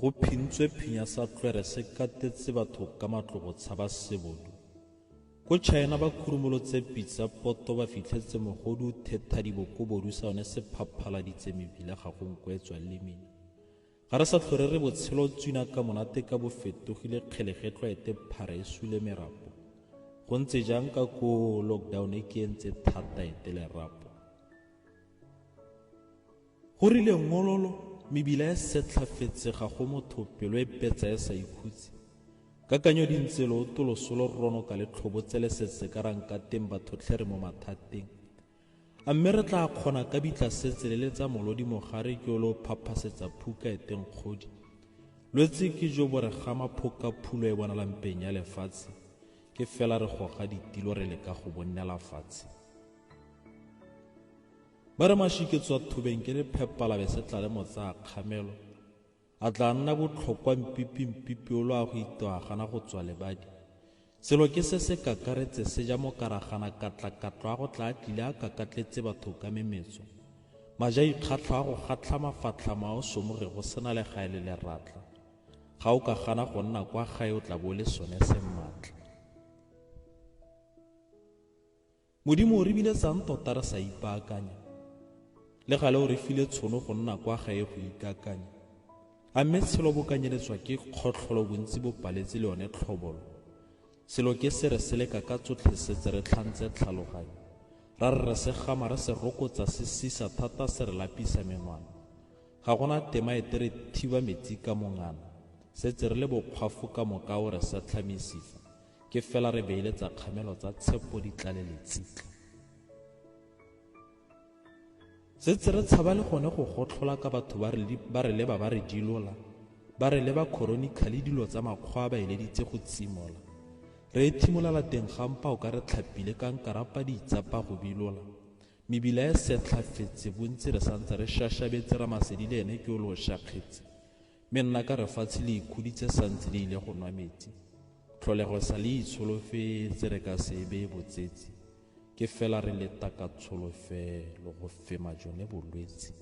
go phintswe phinya sa tlwere se katetse batho ka matlo go tshaba sebolo. Ko China ba khurumolotse pitsa poto ba fitlhetse mogodu theta dibokobodu sa one se phaphaladitse mebila ga go nkwetswa le mina. Ga re sa tlhore re botshelo tswina ka monate ka bo fetogile kgelegetlo ete phara e sule merapo. Go ntse jang ka ko lockdown e ke entse thata ete lerapo. Go rile ngololo mebila e setlhafetse ga go motho pelo e petsa e sa ikhutse. Kakanyo di ntse lotolosolo rono ka le tlhobotsele setse ka ranka teng batho tlhe re mo mathateng. A mme re tla kgona ka bitla setse le letsa molodi mogare ke lo phaphasetsa phuka eteng kgodi. Lwetse ke jo bore ga maphoka phulo e bona lampeng ya lefatshe ke fela re goga ditilo re le ka go bonnela fatshe. Ba re mashiketswa thobeng ke le phepala be se tla le motsa kgamelo. A tla nna botlhokwa mpipi o lo a go itoagana go tswa lebadi. Selo ke se se kakaretse se ja mo karagana katlakatlo a go tla a tlile a kakatletse batho ka memetso. Maja ikgatlha a go gatla mafatla mao somoge go sena le gae le leratla. Ga o ka gana go nna kwa gae o tla bo le sone se mmatla. Modimo o re bile sang tota re sa ipaakanya. Le gale o re file tshono go nna kwa gae go ikakanya. A mme selo bokanyeletswa ke kgotlholo bontsi bo paletse le one tlhobolo. Selo ke se re seleka ka tsotlhe setse re tlhantse tlhaloganyo. Ra re se gama re se rokotsa se sisa thata se re lapisa menwana. Ga gona tema ete re thiba metsi ka mongana. Setse re le bokgwafu ka moka o re sa tlhamisifa. Ke fela re beeletsa kgamelo tsa tshepo di tlaleletsitla. Setse re tshaba le gone go gotlhola ka batho ba re leba ba re dilola. Ba re leba chronically dilo tsa makgwa ba eleditse go tsimola. Re ethimolela teng gampa o ka re tlhapile ka nkarapa di itsapa go bilola. Mebila e setlhafetse bontsi re santse re shashabetse ra masedi le ene ke o lo shakgetse. Menna ka re fatshe le ikhuditse santse le ile go nwa metsi. Tlholego sa le itsholofetse re ka se ebe botsetsi. Ke fela re leta ka tsholofelo go fema jone bolwetse.